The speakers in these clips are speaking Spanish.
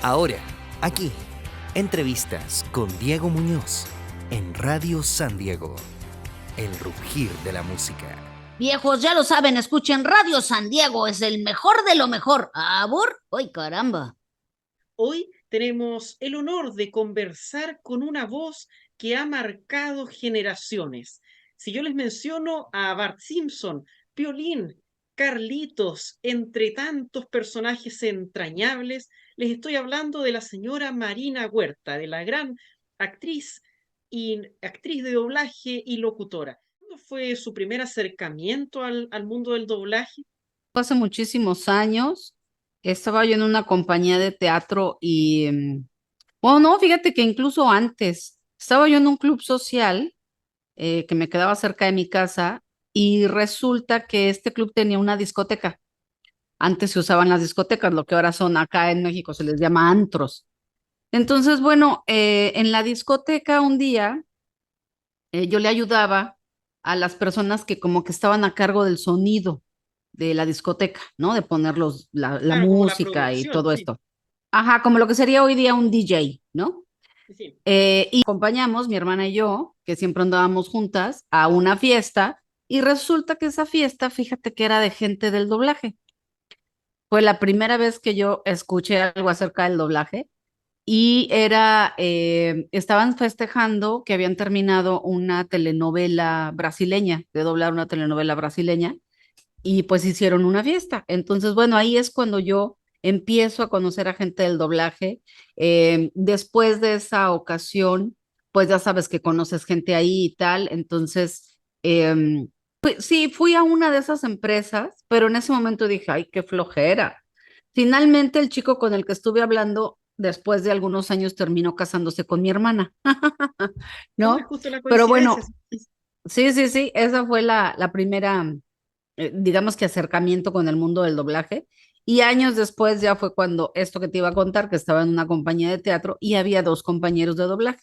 Ahora, aquí, entrevistas con Diego Muñoz en Radio San Diego, el rugir de la música. Viejos, ya lo saben, escuchen Radio San Diego, es el mejor de lo mejor. ¿Abur? ¡Ay, caramba! Hoy tenemos el honor de conversar con una voz que ha marcado generaciones. Si yo les menciono a Bart Simpson, Piolín, Carlitos, entre tantos personajes entrañables, les estoy hablando de la señora Marina Huerta, de la gran actriz y actriz de doblaje y locutora. ¿Cuándo fue su primer acercamiento al mundo del doblaje? Hace muchísimos años estaba yo en una compañía de teatro y, bueno, no, fíjate que incluso antes estaba yo en un club social que me quedaba cerca de mi casa y resulta que este club tenía una discoteca. Antes se usaban las discotecas, lo que ahora son acá en México se les llama antros. Entonces, bueno, en la discoteca un día yo le ayudaba a las personas que como que estaban a cargo del sonido de la discoteca, ¿no? De poner la Claro, como la música y producción, todo sí, esto. Ajá, como lo que sería hoy día un DJ, ¿no? sí. Y acompañamos, mi hermana y yo, que siempre andábamos juntas, a una fiesta y resulta que esa fiesta, fíjate que era de gente del doblaje. Fue la primera vez que yo escuché algo acerca del doblaje y estaban festejando que habían terminado una telenovela brasileña, de doblar una telenovela brasileña, y pues hicieron una fiesta. Entonces, bueno, ahí es cuando yo empiezo a conocer a gente del doblaje. Después de esa ocasión, pues ya sabes que conoces gente ahí y tal. Entonces, pues, sí, fui a una de esas empresas, pero en ese momento dije, ay, qué flojera. Finalmente, el chico con el que estuve hablando, después de algunos años, terminó casándose con mi hermana, Uy, ¿no? justo la Pero coincidencia. bueno, sí, sí, sí, esa fue la primera digamos que acercamiento con el mundo del doblaje. Y años después ya fue cuando esto que te iba a contar, que estaba en una compañía de teatro y había dos compañeros de doblaje.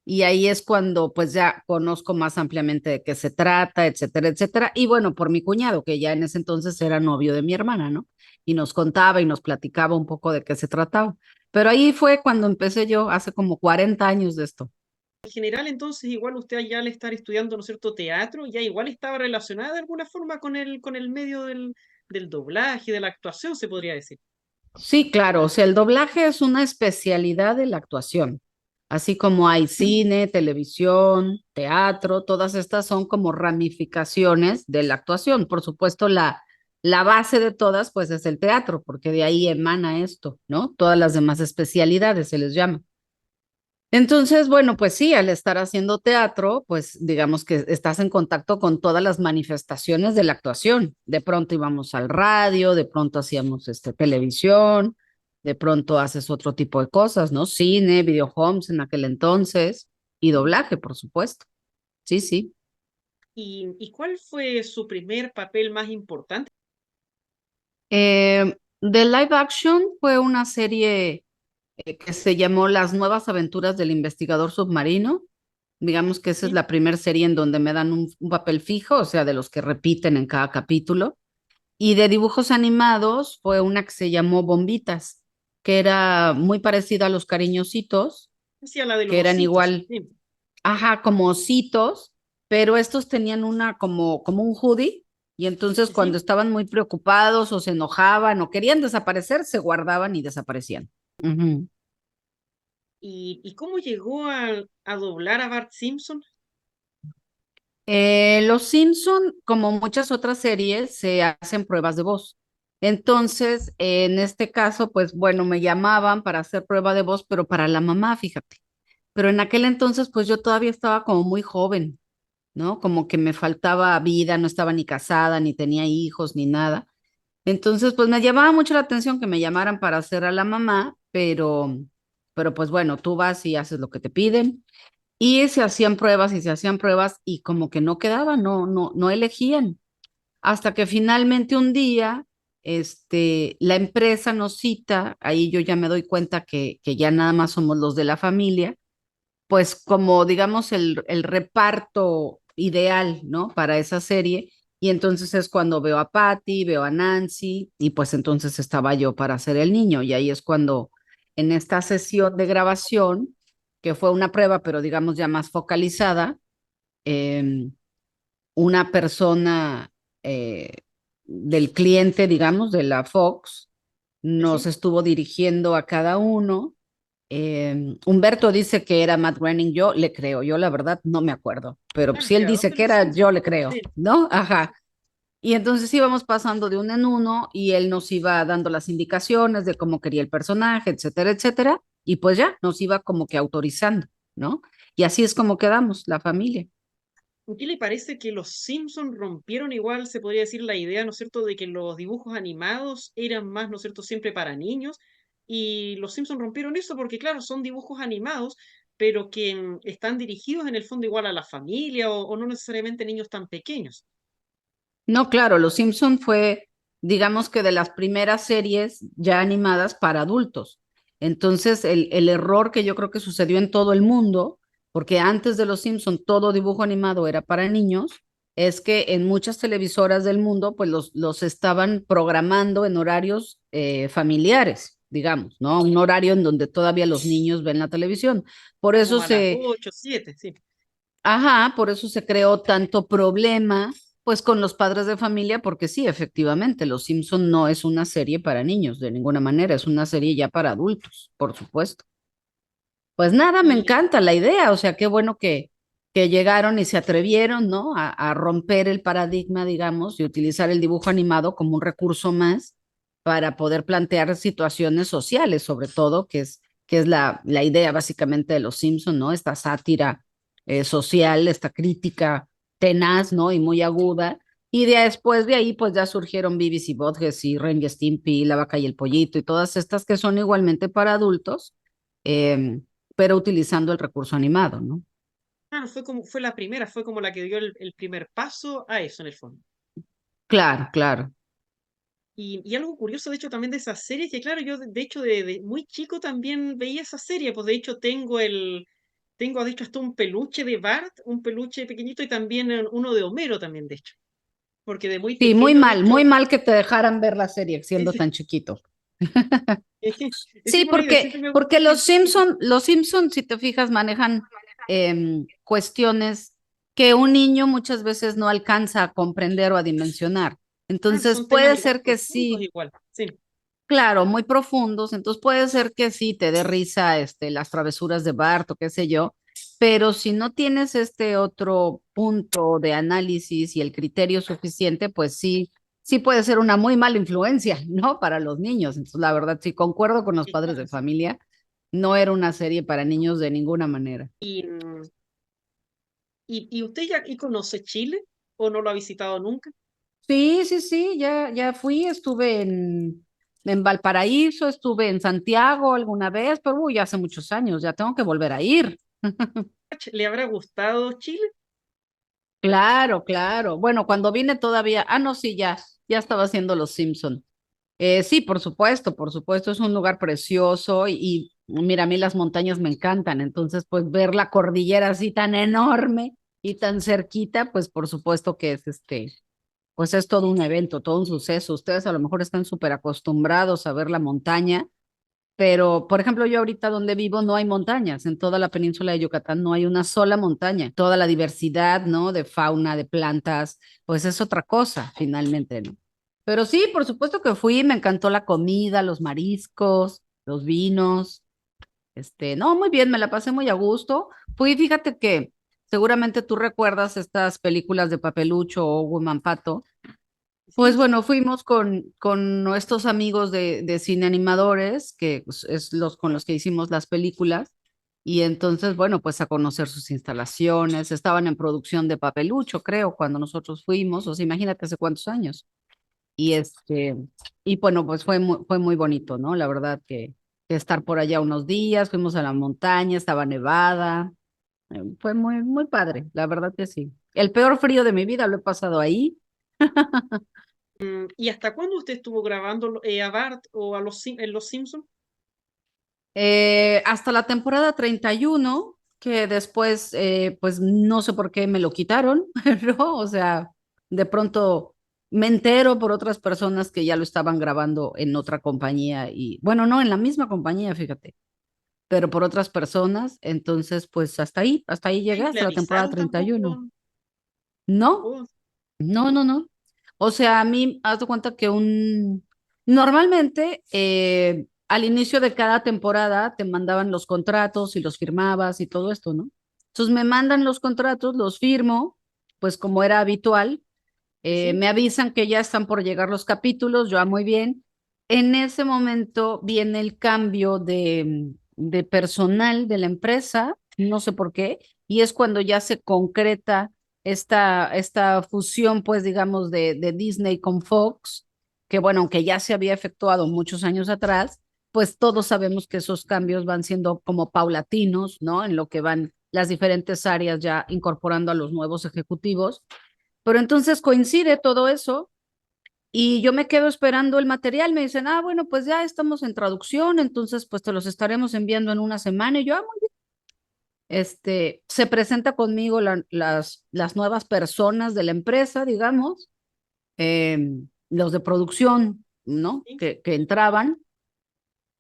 Y ahí es cuando pues ya conozco más ampliamente de qué se trata, etcétera, etcétera. Y bueno, por mi cuñado, que ya en ese entonces era novio de mi hermana, ¿no? Y nos contaba y nos platicaba un poco de qué se trataba. Pero ahí fue cuando empecé yo, hace como 40 años de esto. En general, entonces, igual usted ya al estar estudiando, ¿no es cierto?, teatro, ya igual estaba relacionada de alguna forma con el medio del doblaje, de la actuación, se podría decir. Sí, claro, o sea, el doblaje es una especialidad de la actuación, así como hay cine, televisión, teatro, todas estas son como ramificaciones de la actuación. Por supuesto, la base de todas, pues es el teatro, porque de ahí emana esto, ¿no? Todas las demás especialidades se les llama. Entonces, bueno, pues sí, al estar haciendo teatro, pues digamos que estás en contacto con todas las manifestaciones de la actuación. De pronto íbamos al radio, de pronto hacíamos televisión, de pronto haces otro tipo de cosas, ¿no? Cine, videohomes en aquel entonces y doblaje, por supuesto. Sí, sí. ¿Y cuál fue su primer papel más importante? De live action fue una serie que se llamó Las nuevas aventuras del investigador submarino. Digamos que esa es ¿Sí? la primera serie en donde me dan un papel fijo, o sea, de los que repiten en cada capítulo. Y de dibujos animados fue una que se llamó Bombitas, que era muy parecida a los cariñositos, Hacía la de los que eran ositos. igual, Sí, ajá, como ositos, pero estos tenían una como un hoodie. Y entonces sí, cuando sí. estaban muy preocupados o se enojaban o querían desaparecer, se guardaban y desaparecían. Ujú. ¿Y cómo llegó a doblar a Bart Simpson? Los Simpson, como muchas otras series, se hacen pruebas de voz. Entonces, en este caso, pues bueno, me llamaban para hacer prueba de voz, pero para la mamá, fíjate. Pero en aquel entonces, pues yo todavía estaba como muy joven, ¿no? Como que me faltaba vida, no estaba ni casada, ni tenía hijos, ni nada. Entonces, pues me llamaba mucho la atención que me llamaran para hacer a la mamá, pero pues bueno, tú vas y haces lo que te piden. Y se hacían pruebas y se hacían pruebas y como que no quedaban, no elegían. Hasta que finalmente un día, la empresa nos cita, ahí yo ya me doy cuenta que ya nada más somos los de la familia, pues como digamos el reparto ideal, ¿no? Para esa serie, Y entonces es cuando veo a Patty, veo a Nancy, y pues entonces estaba yo para ser el niño. Y ahí es cuando en esta sesión de grabación, que fue una prueba, pero digamos ya más focalizada, em, una persona del cliente, digamos, de la Fox, Sí, nos sí. estuvo dirigiendo a cada uno. Humberto dice que era Matt Groening, yo le creo, yo la verdad no me acuerdo, pero Ah, el si él creador dice de que los era, yo Simpsons. le creo, Sí. ¿no? Ajá. Y entonces íbamos pasando de uno en uno y él nos iba dando las indicaciones de cómo quería el personaje, etcétera, etcétera, y pues ya nos iba como que autorizando, ¿no? Y así es como quedamos, la familia. ¿Qué le parece que los Simpsons rompieron igual, se podría decir, la idea, ¿no es cierto?, de que los dibujos animados eran más, ¿no es cierto?, siempre para niños. Y los Simpsons rompieron eso porque, claro, son dibujos animados, pero que están dirigidos en el fondo igual a la familia o no necesariamente niños tan pequeños. No, claro, Los Simpson fue, digamos que de las primeras series ya animadas para adultos. Entonces, el error que yo creo que sucedió en todo el mundo, porque antes de Los Simpson todo dibujo animado era para niños, es que en muchas televisoras del mundo, pues los estaban programando en horarios familiares, digamos, ¿no? Un horario en donde todavía los niños ven la televisión. Por Era eso como a las se, 8 7 sí. Ajá, por eso se creó tanto problema, pues con los padres de familia, porque sí, efectivamente, Los Simpson no es una serie para niños de ninguna manera, es una serie ya para adultos, por supuesto. Pues nada, me Y encanta la idea, o sea, qué bueno que llegaron y se atrevieron, ¿no? A romper el paradigma, digamos, y utilizar el dibujo animado como un recurso más para poder plantear situaciones sociales, sobre todo, que es la idea básicamente de Los Simpson, ¿no? Esta sátira social, esta crítica tenaz, ¿no? Y muy aguda. Y después de ahí, pues ya surgieron Beavis y Butthead y Ren y Stimpy, La Vaca y el Pollito y todas estas que son igualmente para adultos. Pero utilizando el recurso animado, ¿no? fue la primera, fue como la que dio el primer paso a eso en el fondo. Claro, claro. Y algo curioso, de hecho, también de esa serie, es que claro, yo de hecho de muy chico también veía esa serie, pues de hecho tengo de hecho hasta un peluche de Bart, un peluche pequeñito y también uno de Homero también, de hecho, porque de muy Sí, pequeño, de muy hecho, mal que te dejaran ver la serie siendo ese, tan chiquito. ese Sí, por la idea, siempre me porque gustó que, Los Simpson, si te fijas, manejan cuestiones que un niño muchas veces no alcanza a comprender o a dimensionar. Entonces, son temas puede igual ser que profundos sí. igual, sí. Claro, muy profundos, entonces puede ser que sí te dé risa las travesuras de Bart o qué sé yo, pero si no tienes este otro punto de análisis y el criterio suficiente, pues sí, sí puede ser una muy mala influencia, ¿no? Para los niños. Entonces, la verdad, sí concuerdo con los padres Claro, de sí. familia, no era una serie para niños de ninguna manera. Y, y usted ya y conoce Chile o no lo ha visitado nunca? Sí, sí, sí, ya fui, estuve en Valparaíso, estuve en Santiago alguna vez, pero uy, hace muchos años, ya tengo que volver a ir. ¿Le habrá gustado Chile? Claro, claro. Bueno, cuando vine todavía, no, sí, ya estaba haciendo Los Simpson. Sí, por supuesto, es un lugar precioso y mira, a mí las montañas me encantan, entonces pues ver la cordillera así tan enorme y tan cerquita, pues por supuesto que es pues es todo un evento, todo un suceso. Ustedes a lo mejor están súper acostumbrados a ver la montaña, pero, por ejemplo, yo ahorita donde vivo no hay montañas. En toda la península de Yucatán no hay una sola montaña. Toda la diversidad, ¿no? De fauna, de plantas, pues es otra cosa, finalmente, ¿no? Pero sí, por supuesto que fui, me encantó la comida, los mariscos, los vinos. No, muy bien, me la pasé muy a gusto. Fui, fíjate que seguramente tú recuerdas estas películas de Papelucho o Woman Pato. Pues Sí, bueno, fuimos con nuestros amigos de cine animadores, que es los con los que hicimos las películas, y entonces, bueno, pues a conocer sus instalaciones, estaban en producción de Papelucho, creo, cuando nosotros fuimos, o sea, imagínate hace cuántos años. Y y bueno, pues fue muy bonito, ¿no? La verdad que estar por allá unos días, fuimos a la montaña, estaba nevada, fue muy padre, la verdad que sí. El peor frío de mi vida lo he pasado ahí. ¿y hasta cuándo usted estuvo grabando a Bart o en Los Simpsons? Hasta la temporada 31 que después, pues no sé por qué me lo quitaron, ¿no? O sea, De pronto me entero por otras personas que ya lo estaban grabando en otra compañía y, bueno, no, en la misma compañía, fíjate, pero por otras personas. Entonces, pues hasta ahí llegué, Ay, ¿le hasta la temporada avisaron 31. tampoco? No, Oh, no, no, no. O sea, a mí, haz de cuenta que normalmente al inicio de cada temporada te mandaban los contratos y los firmabas y todo esto, ¿no? Entonces me mandan los contratos, los firmo, pues como era habitual, sí, sí. me avisan que ya están por llegar los capítulos, yo, muy bien. En ese momento viene el cambio de personal de la empresa, no sé por qué, y es cuando ya se concreta esta fusión, pues digamos, de Disney con Fox, que bueno, aunque ya se había efectuado muchos años atrás, pues todos sabemos que esos cambios van siendo como paulatinos, ¿no? En lo que van las diferentes áreas ya incorporando a los nuevos ejecutivos. Pero entonces coincide todo eso y yo me quedo esperando el material. Me dicen, bueno, pues ya estamos en traducción, entonces pues te los estaremos enviando en una semana. Y yo, muy bien. Se presenta conmigo las nuevas personas de la empresa, digamos, los de producción, ¿no? Sí. Que entraban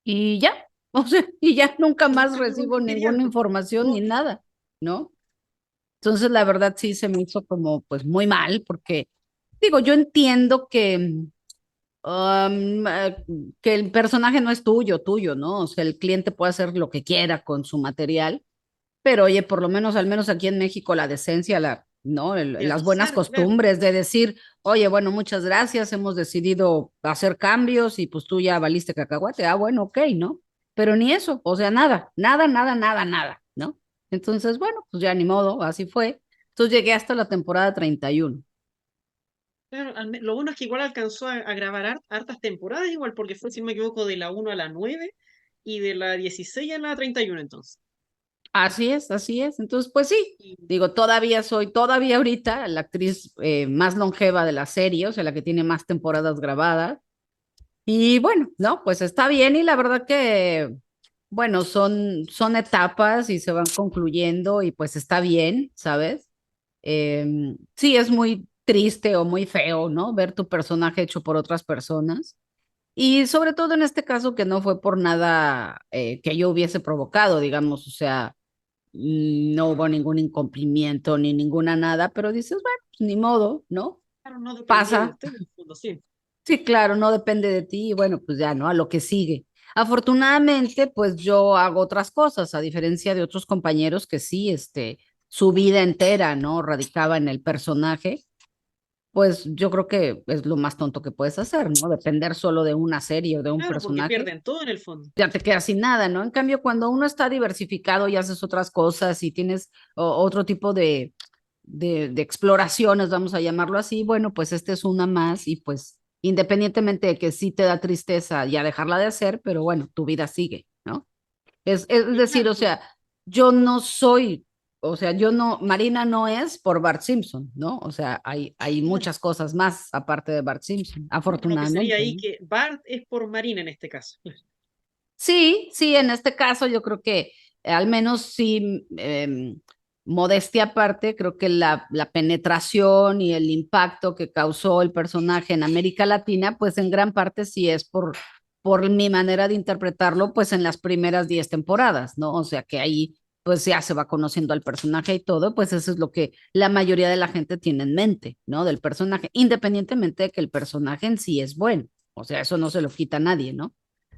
y ya, o sea, y ya nunca más Buscando los recibo ninguna materiales. información ni Oh, nada, ¿no? Entonces, la verdad sí se me hizo como pues muy mal porque digo, yo entiendo que el personaje no es tuyo, ¿no? O sea, el cliente puede hacer lo que quiera con su material, pero oye, por lo menos, al menos aquí en México, la decencia, ¿no? de Las buenas avisar, claro. costumbres de decir, oye, bueno, muchas gracias, hemos decidido hacer cambios y pues tú ya valiste cacahuate, bueno, ok, ¿no? Pero ni eso, o sea, nada, nada, nada, nada, nada, ¿no? Entonces, bueno, pues ya ni modo, así fue. Entonces llegué hasta la temporada 31. Claro, lo bueno es que igual alcanzó a grabar hartas temporadas igual, porque fue, si no me equivoco, de la 1 a la 9 y de la 16 a la 31 entonces. Así es, así es. Entonces, pues sí, Y digo, todavía ahorita la actriz más longeva de la serie, o sea, la que tiene más temporadas grabadas. Y bueno, no, pues está bien y la verdad que, bueno, son etapas y se van concluyendo y pues está bien, ¿sabes? Sí, es muy triste o muy feo, ¿no? Ver tu personaje hecho por otras personas. Y sobre todo en este caso que no fue por nada que yo hubiese provocado, digamos, o sea, no hubo ningún incumplimiento ni ninguna nada, pero dices, bueno, pues ni modo, ¿no? claro, no dependía de Pasa. usted, en el fondo, sí. Sí, claro, no depende de ti y bueno, pues ya, ¿no? A lo que sigue. Afortunadamente, pues yo hago otras cosas, a diferencia de otros compañeros que sí, su vida entera, ¿no? Radicaba en el personaje, pues yo creo que es lo más tonto que puedes hacer, ¿no? Depender solo de una serie o de un Claro, porque personaje, pierden todo en el fondo. ya te quedas sin nada, ¿no? En cambio, cuando uno está diversificado y haces otras cosas y tienes otro tipo de exploraciones, vamos a llamarlo así, bueno, pues este es una más y pues independientemente de que sí te da tristeza ya dejarla de hacer, pero bueno, tu vida sigue, ¿no? Es Y decir, claro, o sea, yo no soy, o sea, yo no, Marina no es por Bart Simpson, ¿no? O sea, hay claro, muchas cosas más aparte de Bart Simpson, claro, lo que sería afortunadamente, ahí ¿no? que Bart es por Marina en este caso. Sí, sí, en este caso yo creo que al menos sí, modestia aparte, creo que la penetración y el impacto que causó el personaje en América Latina, pues en gran parte sí es por mi manera de interpretarlo, pues en las primeras 10 temporadas, ¿no? O sea que ahí pues ya se va conociendo al personaje y todo, pues eso es lo que la mayoría de la gente tiene en mente, ¿no? Del personaje, independientemente de que el personaje en sí es bueno, o sea, eso no se lo quita a nadie, ¿no?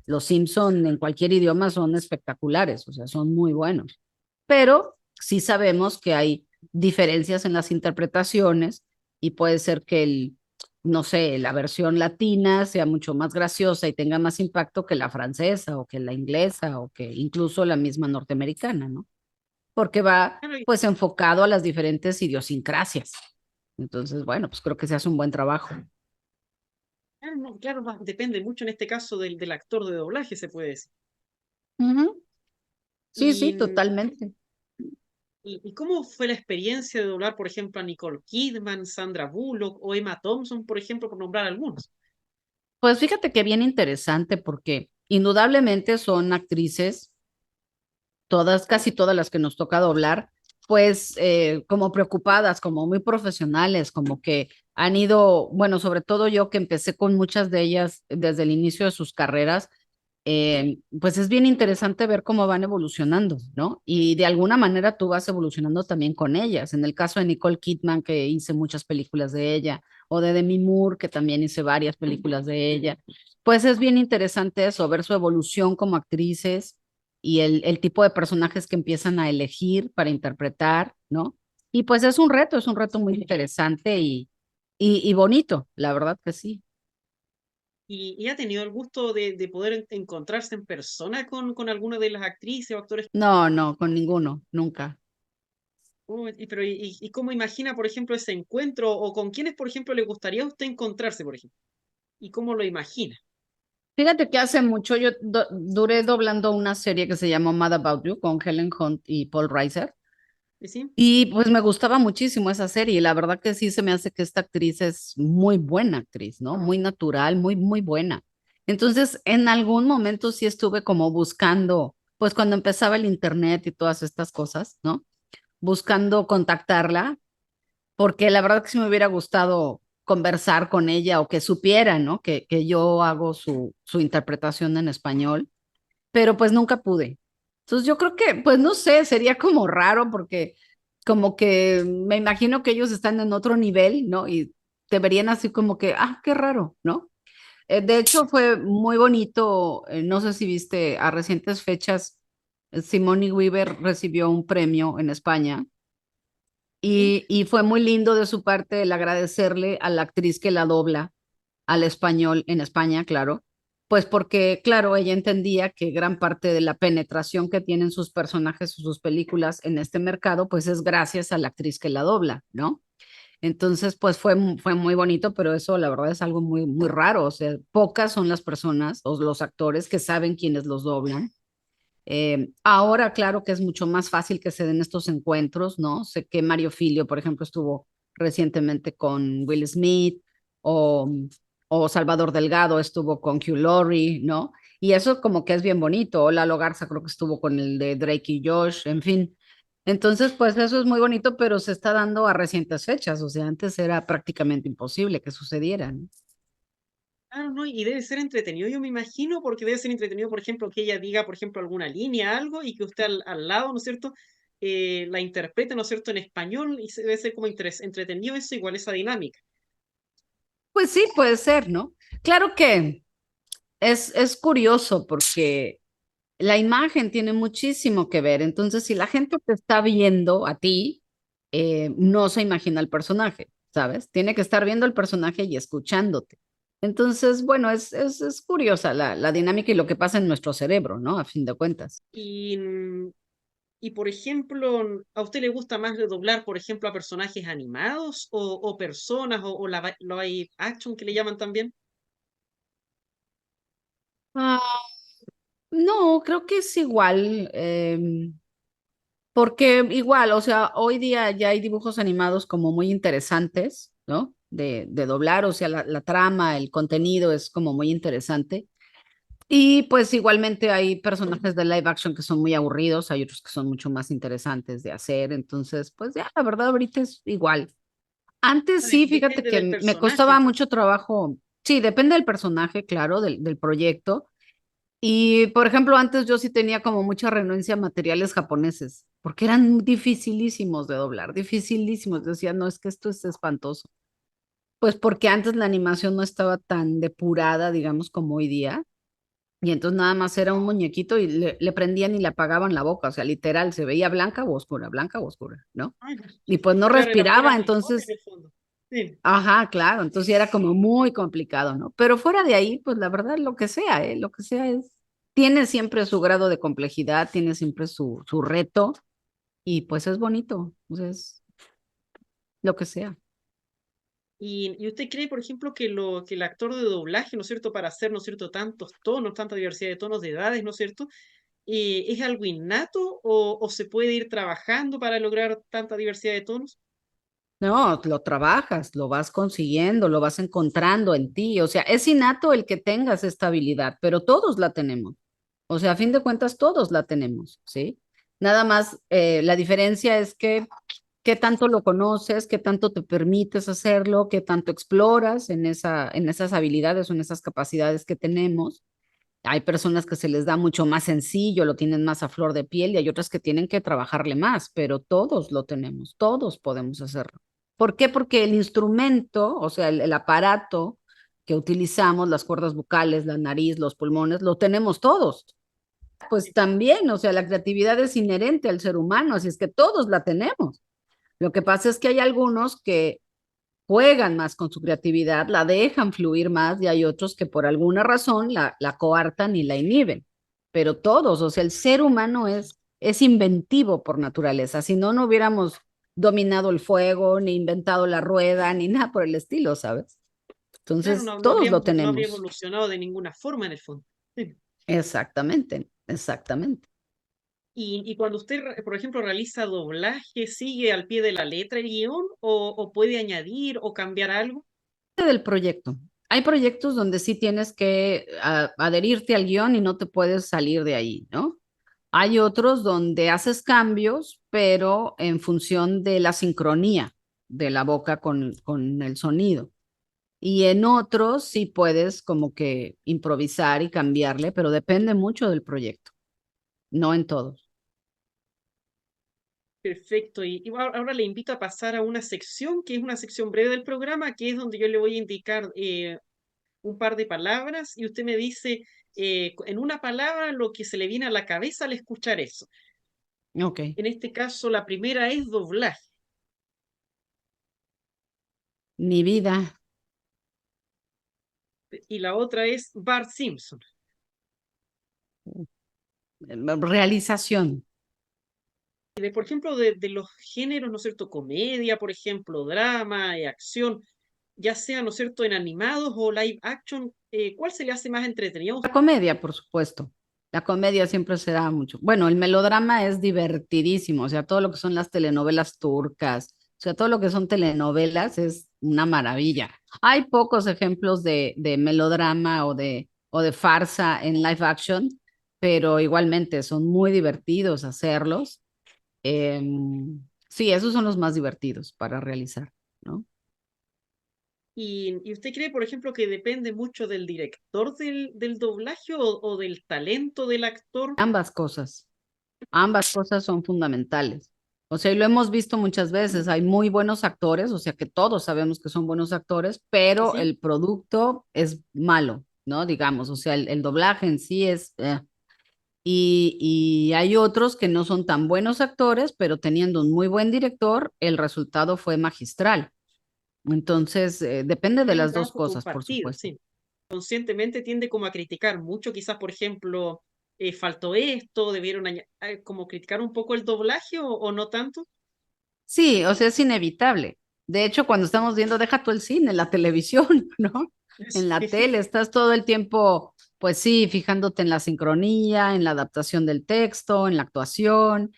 Los Simpson en cualquier idioma son espectaculares, o sea, son muy buenos. Pero sí sabemos que hay diferencias en las interpretaciones y puede ser que no sé, la versión latina sea mucho más graciosa y tenga más impacto que la francesa o que la inglesa o que incluso la misma norteamericana, ¿no? Porque va Claro, pues enfocado a las diferentes idiosincrasias. Entonces, bueno, pues creo que se hace un buen trabajo. claro, no, claro, depende mucho en este caso del actor de doblaje, se puede decir. Ujú. Sí, Y, sí, totalmente. y cómo fue la experiencia de doblar, por ejemplo, a Nicole Kidman, Sandra Bullock o Emma Thompson, por ejemplo, por nombrar algunos? Pues fíjate que bien interesante porque indudablemente son actrices, todas, casi todas las que nos toca doblar, pues como preocupadas, como muy profesionales, como que han ido, bueno, sobre todo yo que empecé con muchas de ellas desde el inicio de sus carreras, pues es bien interesante ver cómo van evolucionando, ¿no? Y de alguna manera tú vas evolucionando también con ellas. En el caso de Nicole Kidman, que hice muchas películas de ella, o de Demi Moore, que también hice varias películas de ella, pues es bien interesante eso, ver su evolución como actrices y el tipo de personajes que empiezan a elegir para interpretar, ¿no? Y pues es un reto muy interesante y bonito, la verdad que sí. Y ha tenido el gusto de poder encontrarse en persona con alguna de las actrices o actores. No, no, con ninguno, nunca. Pero, ¿y cómo imagina, por ejemplo, ese encuentro? ¿O con quiénes, por ejemplo, le gustaría a usted encontrarse, por ejemplo? ¿Y cómo lo imagina? Fíjate que hace mucho yo duré doblando una serie que se llamó Mad About You con Helen Hunt y Paul Reiser. ¿Sí? Y pues me gustaba muchísimo esa serie y la verdad que sí se me hace que esta actriz es muy buena actriz, ¿no? Muy natural, muy, muy buena. Entonces, en algún momento sí estuve como buscando, pues cuando empezaba el internet y todas estas cosas, ¿no? Buscando contactarla, porque la verdad que sí me hubiera gustado conversar con ella o que supiera, ¿no? Que yo hago su interpretación en español, pero pues nunca pude. Entonces yo creo que, pues no sé, sería como raro porque como que me imagino que ellos están en otro nivel, ¿no? Y te verían así como que, ah, qué raro, ¿no? De hecho, fue muy bonito, no sé si viste a recientes fechas, Sigourney Weaver recibió un premio en España ¿Sí? y fue muy lindo de su parte el agradecerle a la actriz que la dobla al español en España, claro, pues porque, claro, ella entendía que gran parte de la penetración que tienen sus personajes o sus películas en este mercado, pues es gracias a la actriz que la dobla, ¿no? Entonces, pues fue muy bonito, pero eso la verdad es algo muy, muy raro, o sea, pocas son las personas o los actores que saben quiénes los doblan. Ahora, claro que es mucho más fácil que se den estos encuentros, ¿no? Sé que Mario Filio, por ejemplo, estuvo recientemente con Will Smith o, o Salvador Delgado estuvo con Hugh Laurie, ¿no? Y eso como que es bien bonito. O Lalo Garza creo que estuvo con el de Drake y Josh, en fin. Entonces, pues eso es muy bonito, pero se está dando a recientes fechas, o sea, antes era prácticamente imposible que sucediera, ¿no? Claro, ¿no? Y debe ser entretenido, yo me imagino, porque debe ser entretenido, por ejemplo, que ella diga, por ejemplo, alguna línea, algo, y que usted al lado, ¿no es cierto?, la interprete, ¿no es cierto?, en español, y debe ser como entretenido eso, igual esa dinámica. Pues sí, puede ser, ¿no? Claro que es curioso porque la imagen tiene muchísimo que ver. Entonces, si la gente te está viendo a ti, no se imagina el personaje, ¿sabes? Tiene que estar viendo el personaje y escuchándote. Entonces, bueno, es curiosa la dinámica y lo que pasa en nuestro cerebro, ¿no? A fin de cuentas. Y, y, por ejemplo, ¿a usted le gusta más doblar, por ejemplo, a personajes animados o personas o la live action que le llaman también? Ah, no, creo que es igual. Porque igual, o sea, hoy día ya hay dibujos animados como muy interesantes, ¿no? De doblar, o sea, la trama, el contenido es como muy interesante. Y pues igualmente hay personajes de live action que son muy aburridos, hay otros que son mucho más interesantes de hacer, entonces, pues ya, la verdad, ahorita es igual. Antes sí, fíjate Depende del que me personaje, costaba entonces. mucho trabajo, sí, depende del personaje, claro, del proyecto. Y, por ejemplo, antes yo sí tenía como mucha renuncia a materiales japoneses, porque eran dificilísimos de doblar, dificilísimos. Decía, no, es que esto es espantoso. Pues porque antes la animación no estaba tan depurada, digamos, como hoy día. Y entonces nada más era un muñequito y le prendían y le apagaban la boca. O sea, literal, se veía blanca o oscura, ¿no? Ay, pues, Y pues no claro, eran respiraba, puras animaciones en entonces, el fondo. Sí. ajá, claro, entonces era como muy complicado, ¿no? Pero fuera de ahí, pues la verdad, lo que sea, ¿eh? Lo que sea es, tiene siempre su grado de complejidad, tiene siempre su reto y pues es bonito, entonces, lo que sea. Y usted cree, por ejemplo, que el actor de doblaje, ¿no es cierto?, para hacer, ¿no es cierto?, tantos tonos, tanta diversidad de tonos, de edades, ¿no es cierto?, ¿es algo innato o se puede ir trabajando para lograr tanta diversidad de tonos? No, lo trabajas, lo vas consiguiendo, lo vas encontrando en ti, o sea, es innato el que tengas esta habilidad, pero todos la tenemos. O sea, a fin de cuentas, todos la tenemos, ¿sí? Nada más, la diferencia es que qué tanto lo conoces, qué tanto te permites hacerlo, qué tanto exploras en esas habilidades o en esas capacidades que tenemos. Hay personas que se les da mucho más sencillo, lo tienen más a flor de piel y hay otras que tienen que trabajarle más, pero todos lo tenemos, todos podemos hacerlo. ¿Por qué? Porque el instrumento, o sea, el aparato que utilizamos, las cuerdas vocales, la nariz, los pulmones, lo tenemos todos. Pues también, o sea, la creatividad es inherente al ser humano, así es que todos la tenemos. Lo que pasa es que hay algunos que juegan más con su creatividad, la dejan fluir más y hay otros que por alguna razón la coartan y la inhiben. Pero todos, o sea, el ser humano es inventivo por naturaleza. Si no, no hubiéramos dominado el fuego, ni inventado la rueda, ni nada por el estilo, ¿sabes? Claro, Entonces, no, todos lo no habría tenemos. evolucionado de ninguna forma en el fondo. Sí. Exactamente, exactamente. Y cuando usted, por ejemplo, realiza doblaje, ¿sigue al pie de la letra el guión o puede añadir o cambiar algo? Del proyecto. Hay proyectos donde sí tienes que adherirte al guión y no te puedes salir de ahí, ¿no? Hay otros donde haces cambios, pero en función de la sincronía de la boca con el sonido. Y en otros sí puedes como que improvisar y cambiarle, pero depende mucho del proyecto, no en todos. Perfecto. Y ahora le invito a pasar a una sección que es una sección breve del programa, que es donde yo le voy a indicar un par de palabras y usted me dice en una palabra lo que se le viene a la cabeza al escuchar eso. Ok. En este caso, la primera es doblaje Mi vida, y la otra es Bart Simpson. realización. Por ejemplo, de los géneros, ¿no es cierto? Comedia, por ejemplo, drama, acción, ya sea, ¿no es cierto?, en animados o live action, ¿cuál se le hace más entretenido? La comedia, por supuesto. La comedia siempre se da mucho. Bueno, el melodrama es divertidísimo, o sea, todo lo que son las telenovelas turcas, o sea, todo lo que son telenovelas es una maravilla. Hay pocos ejemplos de melodrama o de farsa en live action, pero igualmente son muy divertidos hacerlos. Sí, esos son los más divertidos para realizar, ¿no? Y usted cree, por ejemplo, que depende mucho del director del doblaje o del talento del actor? Ambas cosas son fundamentales. O sea, y lo hemos visto muchas veces, hay muy buenos actores, o sea que todos sabemos que son buenos actores, pero ¿Sí? el producto es malo, ¿no? Digamos, o sea, el doblaje en sí es... Y hay otros que no son tan buenos actores, pero teniendo un muy buen director, el resultado fue magistral. Entonces, depende de Hay un las dos trabajo cosas, por compartido, supuesto. sí. Conscientemente tiende como a criticar mucho, quizás, por ejemplo, faltó esto, debieron como criticar un poco el doblaje o no tanto. Sí, o sea, es inevitable. De hecho, cuando estamos viendo, deja tú el cine, la televisión, ¿no? En la Sí. tele estás todo el tiempo, pues sí, fijándote en la sincronía, en la adaptación del texto, en la actuación.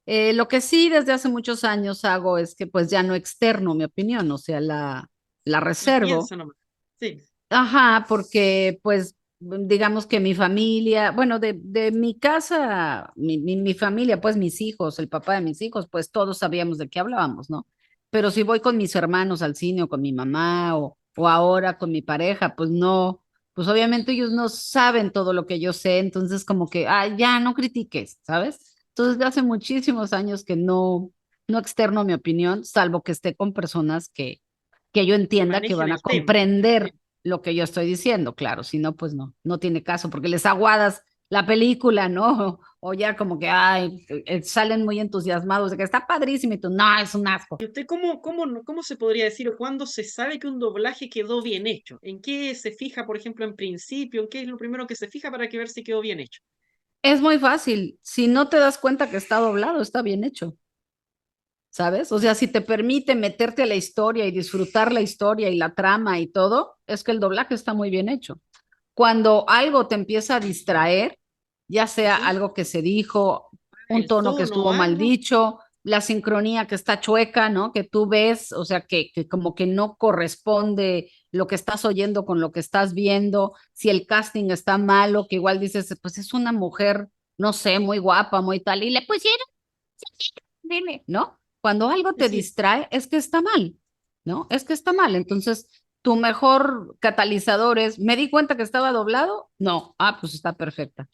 Lo que sí desde hace muchos años hago es que pues ya no externo mi opinión, o sea, la La reservo. piensa nomás. Sí. Ajá, porque pues digamos que mi familia, bueno, de mi casa, mi familia, pues mis hijos, el papá de mis hijos, pues todos sabíamos de qué hablábamos, ¿no? Pero si voy con mis hermanos al cine o con mi mamá o ahora con mi pareja, pues no, pues obviamente ellos no saben todo lo que yo sé, entonces como que, ah, ya no critiques, ¿sabes? Entonces de hace muchísimos años que no externo mi opinión, salvo que esté con personas que yo Que entienda que manejen van a el tema. Sí. comprender lo que yo estoy diciendo, claro, si no, pues no tiene caso, porque les aguadas la película, ¿no? O ya como que, ay, salen muy entusiasmados de que está padrísimo y tú, no, es un asco. ¿Y usted cómo se podría decir o cuándo se sabe que un doblaje quedó bien hecho? ¿En qué se fija, por ejemplo, en principio? ¿En qué es lo primero que se fija para que ver si quedó bien hecho? Es muy fácil, si no te das cuenta que está doblado, está bien hecho, ¿sabes? O sea, si te permite meterte a la historia y disfrutar la historia y la trama y todo, es que el doblaje está muy bien hecho. Cuando algo te empieza a distraer, ya sea ¿Sí? algo que se dijo, un El tono que tono o estuvo mal algo. dicho, la sincronía que está chueca, ¿no? Que tú ves, o sea, que como que no corresponde lo que estás oyendo con lo que estás viendo, si el casting está malo, que igual dices, pues es una mujer, no sé, muy guapa, muy tal, y le pusieron, dime, ¿no? Cuando algo te Así es. distrae, es que está mal, ¿no? Es que está mal. Entonces, tu mejor catalizador es, ¿me di cuenta que estaba doblado? No, pues está perfecta,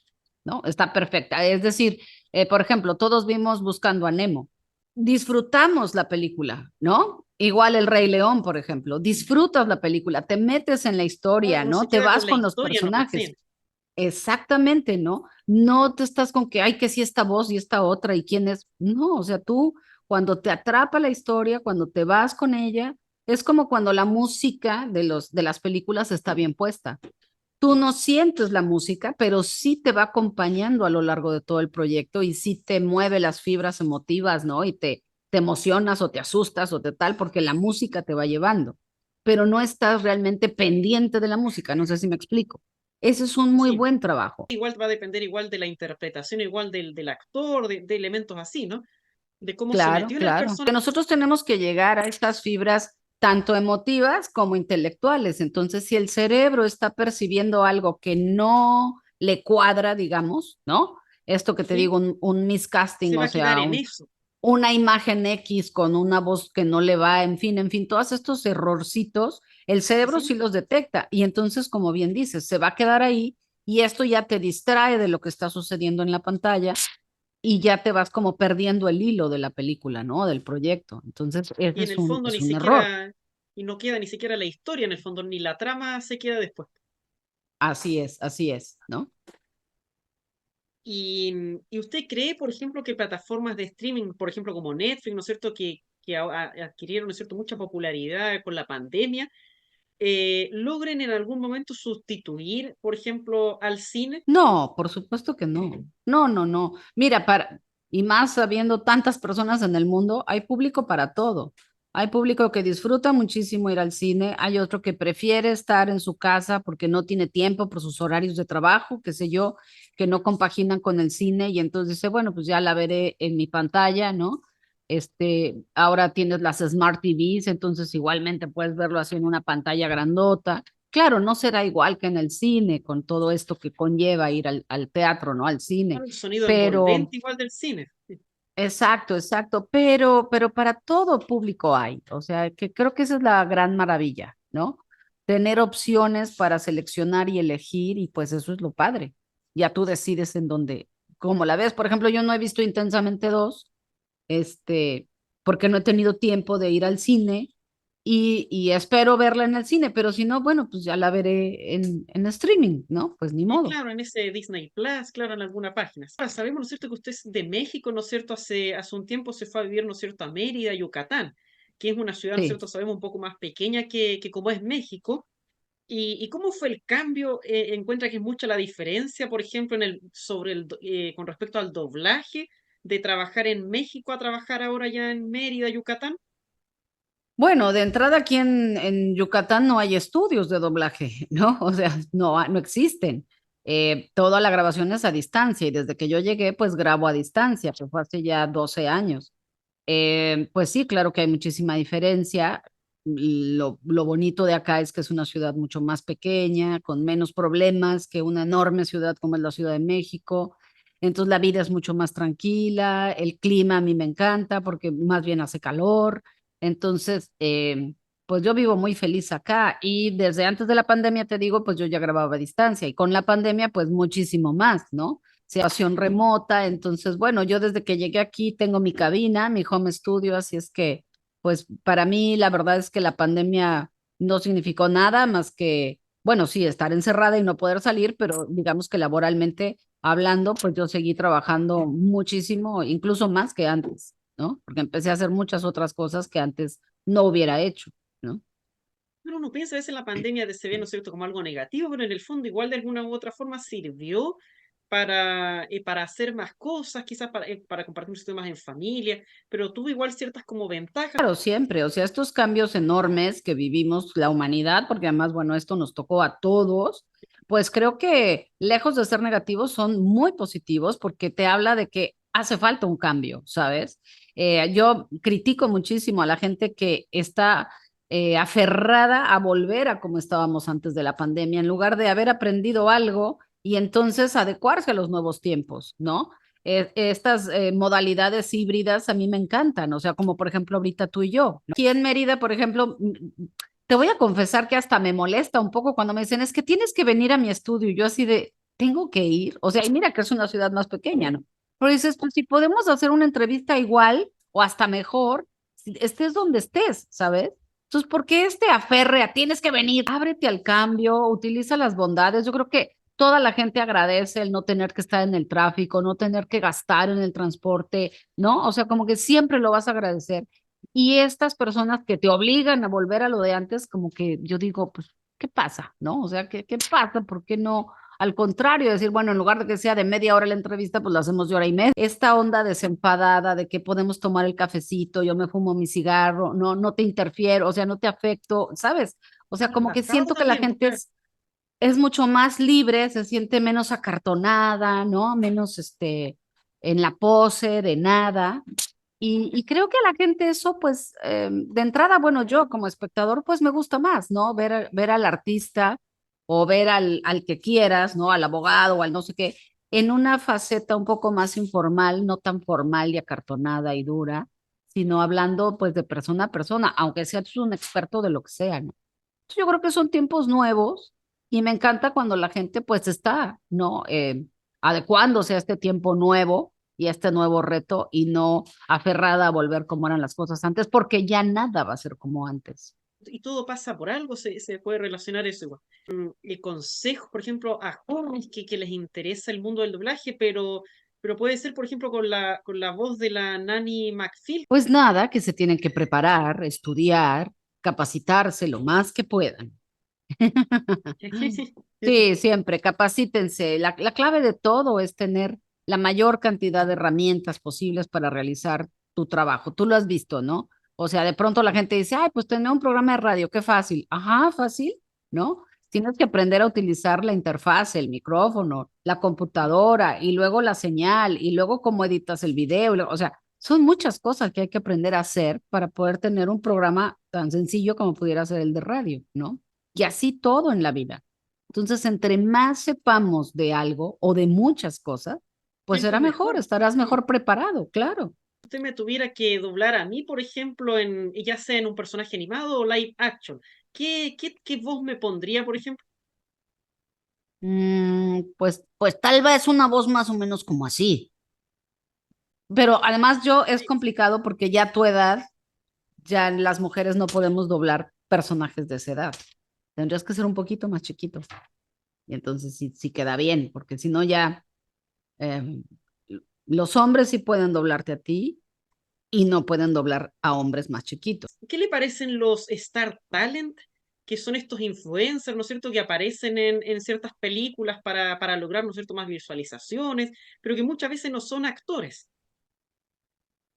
¿no? Está perfecta. Es decir, por ejemplo, todos vimos Buscando a Nemo. Disfrutamos la película, ¿no? Igual El Rey León, por ejemplo. Disfrutas la película, te metes en la Claro, historia, uno se ¿no? Te queda con vas la con los historia nomás, personajes. sí. Exactamente, ¿no? No te estás con que, ay, que sí esta voz y esta otra y quién es. No, o sea, tú cuando te atrapa la historia, cuando te vas con ella, es como cuando la música de las películas está bien puesta. Tú no sientes la música, pero sí te va acompañando a lo largo de todo el proyecto y sí te mueve las fibras emotivas, ¿no? Y te emocionas o te asustas o te tal, porque la música te va llevando, pero no estás realmente pendiente de la música, no sé si me explico. Ese es un muy Sí, buen trabajo. igual va a depender igual de la interpretación, igual del actor, de elementos así, ¿no? De cómo se Claro, metió en el claro. Que personaje. nosotros tenemos que llegar a estas fibras tanto emotivas como intelectuales. Entonces, si el cerebro está percibiendo algo que no le cuadra, digamos, ¿no? Esto que te Sí, digo, un miscasting, se va o a quedar sea, en eso. una imagen X con una voz que no le va, en fin, todos estos errorcitos, el cerebro Sí, sí los detecta y entonces, como bien dices, se va a quedar ahí y esto ya te distrae de lo que está sucediendo en la pantalla y ya te vas como perdiendo el hilo de la película, ¿no? Del proyecto. Entonces, ese y en el fondo ni es un error. siquiera, y no queda ni siquiera la historia en el fondo, ni la trama se queda después. Así es, ¿no? Y usted cree, por ejemplo, que plataformas de streaming, por ejemplo, como Netflix, ¿no es cierto?, que adquirieron, ¿no es cierto?, mucha popularidad con la pandemia, logren en algún momento sustituir, por ejemplo, al cine. No, por supuesto que no. No, no, no. Mira, y más habiendo tantas personas en el mundo, hay público para todo. Hay público que disfruta muchísimo ir al cine, hay otro que prefiere estar en su casa porque no tiene tiempo por sus horarios de trabajo, qué sé yo, que no compaginan con el cine y entonces dice, bueno, pues ya la veré en mi pantalla, ¿no? Ahora tienes las Smart TVs, entonces igualmente puedes verlo así en una pantalla grandota. Claro, no será igual que en el cine, con todo esto que conlleva ir al teatro, ¿no? Al cine, Claro, el sonido pero envolvente igual del cine. Sí. exacto, exacto, pero para todo público hay, o sea, que creo que esa es la gran maravilla, ¿no? Tener opciones para seleccionar y elegir, y pues eso es lo padre. Ya tú decides en dónde, cómo la ves. Por ejemplo, yo no he visto Intensamente dos, este, porque no he tenido tiempo de ir al cine y espero verla en el cine, pero si no, bueno, pues ya la veré en streaming, ¿no? Pues ni Y modo. claro, en ese Disney Plus, claro, en alguna página. Ahora, sabemos, ¿no es cierto?, que usted es de México, ¿no es cierto? Hace un tiempo se fue a vivir, ¿no es cierto?, a Mérida, Yucatán, que es una ciudad, ¿no es Sí. cierto?, sabemos un poco más pequeña que como es México. ¿Y cómo fue el cambio? ¿Encuentra que es mucha la diferencia, por ejemplo, con respecto al doblaje, de trabajar en México a trabajar ahora ya en Mérida, Yucatán? Bueno, de entrada aquí en Yucatán no hay estudios de doblaje, ¿no? O sea, no existen. Toda la grabación es a distancia y desde que yo llegué, pues grabo a distancia, que fue hace ya 12 años. Pues sí, claro que hay muchísima diferencia. Lo bonito de acá es que es una ciudad mucho más pequeña, con menos problemas que una enorme ciudad como es la Ciudad de México. Entonces la vida es mucho más tranquila, el clima a mí me encanta porque más bien hace calor. Entonces, pues yo vivo muy feliz acá y desde antes de la pandemia, te digo, pues yo ya grababa a distancia y con la pandemia, pues muchísimo más, ¿no? Situación remota. Entonces, bueno, yo desde que llegué aquí tengo mi cabina, mi home studio, así es que, pues para mí la verdad es que la pandemia no significó nada más que, bueno, sí, estar encerrada y no poder salir, pero digamos que laboralmente hablando, pues yo seguí trabajando muchísimo, incluso más que antes, ¿no? Porque empecé a hacer muchas otras cosas que antes no hubiera hecho, ¿no? Pero uno piensa a veces en la pandemia se ve, ¿no es cierto?, como algo negativo, pero en el fondo igual de alguna u otra forma sirvió para hacer más cosas, quizás para compartir un sitio más en familia, pero tuvo igual ciertas como ventajas. Claro, siempre, o sea, estos cambios enormes que vivimos la humanidad, porque además, bueno, esto nos tocó a todos, pues creo que lejos de ser negativos son muy positivos porque te habla de que hace falta un cambio, ¿sabes? Yo critico muchísimo a la gente que está aferrada a volver a como estábamos antes de la pandemia, en lugar de haber aprendido algo y entonces adecuarse a los nuevos tiempos, ¿no? estas modalidades híbridas a mí me encantan, o sea, como por ejemplo ahorita tú y yo, ¿no? Aquí en Mérida, por ejemplo, te voy a confesar que hasta me molesta un poco cuando me dicen, es que tienes que venir a mi estudio, y yo así de, tengo que ir, o sea, y mira que es una ciudad más pequeña, ¿no? Pero dices, pues si podemos hacer una entrevista igual o hasta mejor, si estés donde estés, ¿sabes? Entonces, ¿por qué este aferre a tienes que venir? Ábrete al cambio, utiliza las bondades. Yo creo que toda la gente agradece el no tener que estar en el tráfico, no tener que gastar en el transporte, ¿no? O sea, como que siempre lo vas a agradecer. Y estas personas que te obligan a volver a lo de antes, como que yo digo, pues, ¿qué pasa? ¿No? O sea, ¿qué pasa? ¿Por qué no? Al contrario, decir, bueno, en lugar de que sea de media hora la entrevista, pues la hacemos de hora y media. Esta onda desenfadada de que podemos tomar el cafecito, yo me fumo mi cigarro, no te interfiero, o sea, no te afecto, ¿sabes? O sea, como que Relajado siento que la también, gente es mucho más libre, se siente menos acartonada, ¿no? Menos en la pose de nada. Y creo que a la gente eso, pues, de entrada, bueno, yo como espectador, pues me gusta más, ¿no? Ver al artista o ver al que quieras, ¿no? Al abogado o al no sé qué, en una faceta un poco más informal, no tan formal y acartonada y dura, sino hablando, pues, de persona a persona, aunque seas un experto de lo que sea, ¿no? Entonces, yo creo que son tiempos nuevos y me encanta cuando la gente, pues, está, ¿no? Adecuándose a este tiempo nuevo y a este nuevo reto y no aferrada a volver como eran las cosas antes, porque ya nada va a ser como antes. y todo pasa por algo, se puede relacionar eso igual. El consejo, por ejemplo, a jóvenes que les interesa el mundo del doblaje, pero puede ser, por ejemplo, con la voz de la Nanny McPhil. Pues nada, que se tienen que preparar, estudiar, capacitarse lo más que puedan. Sí, siempre, capacítense. La clave de todo es tener la mayor cantidad de herramientas posibles para realizar tu trabajo. Tú lo has visto, ¿no? O sea, de pronto la gente dice, ay, pues tener un programa de radio, qué fácil. Ajá, fácil, ¿no? Tienes que aprender a utilizar la interfaz, el micrófono, la computadora y luego la señal y luego cómo editas el video. O sea, son muchas cosas que hay que aprender a hacer para poder tener un programa tan sencillo como pudiera ser el de radio, ¿no? Y así todo en la vida. Entonces, entre más sepamos de algo o de muchas cosas, pues será mejor, Mejor. estarás mejor preparado, claro. Usted me tuviera que doblar a mí, por ejemplo, ya sea en un personaje animado o live action, ¿qué voz me pondría, por ejemplo? Pues tal vez una voz más o menos como así. Pero además yo es complicado porque ya a tu edad, ya las mujeres no podemos doblar personajes de esa edad. Tendrías que ser un poquito más chiquito. Y entonces sí, sí queda bien, porque si no ya eh, los hombres sí pueden doblarte a ti y no pueden doblar a hombres más chiquitos. ¿Qué le parecen los Star Talent? Que son estos influencers, ¿no es cierto?, que aparecen en ciertas películas para lograr, ¿no es cierto?, más visualizaciones, pero que muchas veces no son actores.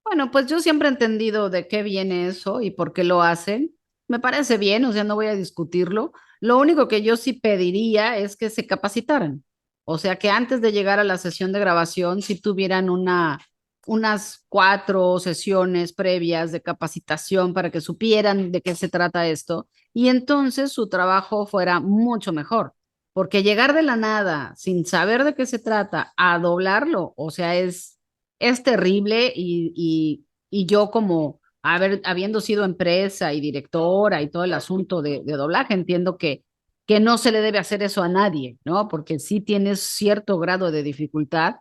Bueno, pues yo siempre he entendido de qué viene eso y por qué lo hacen. Me parece bien, o sea, no voy a discutirlo. Lo único que yo sí pediría es que se capacitaran. O sea, que antes de llegar a la sesión de grabación, si tuvieran unas 4 sesiones previas de capacitación para que supieran de qué se trata esto y entonces su trabajo fuera mucho mejor. Porque llegar de la nada sin saber de qué se trata a doblarlo, o sea, es terrible y yo como habiendo sido empresa y directora y todo el asunto de doblaje, entiendo que no se le debe hacer eso a nadie, ¿no? Porque sí tienes cierto grado de dificultad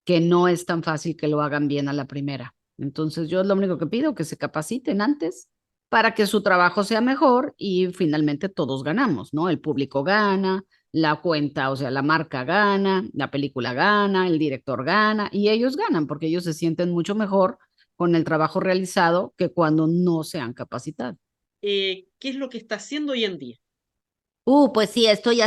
que no es tan fácil que lo hagan bien a la primera. Entonces yo es lo único que pido, que se capaciten antes para que su trabajo sea mejor y finalmente todos ganamos, ¿no? El público gana, la cuenta, o sea, la marca gana, la película gana, el director gana y ellos ganan porque ellos se sienten mucho mejor con el trabajo realizado que cuando no se han capacitado. ¿Qué es lo que está haciendo hoy en día? Pues sí, estoy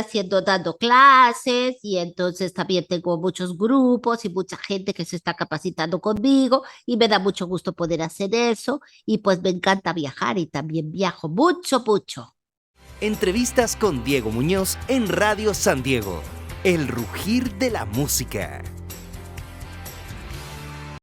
dando clases y entonces también tengo muchos grupos y mucha gente que se está capacitando conmigo y me da mucho gusto poder hacer eso y pues me encanta viajar y también viajo mucho, mucho. Entrevistas con Diego Muñoz en Radio San Diego. El rugir de la música.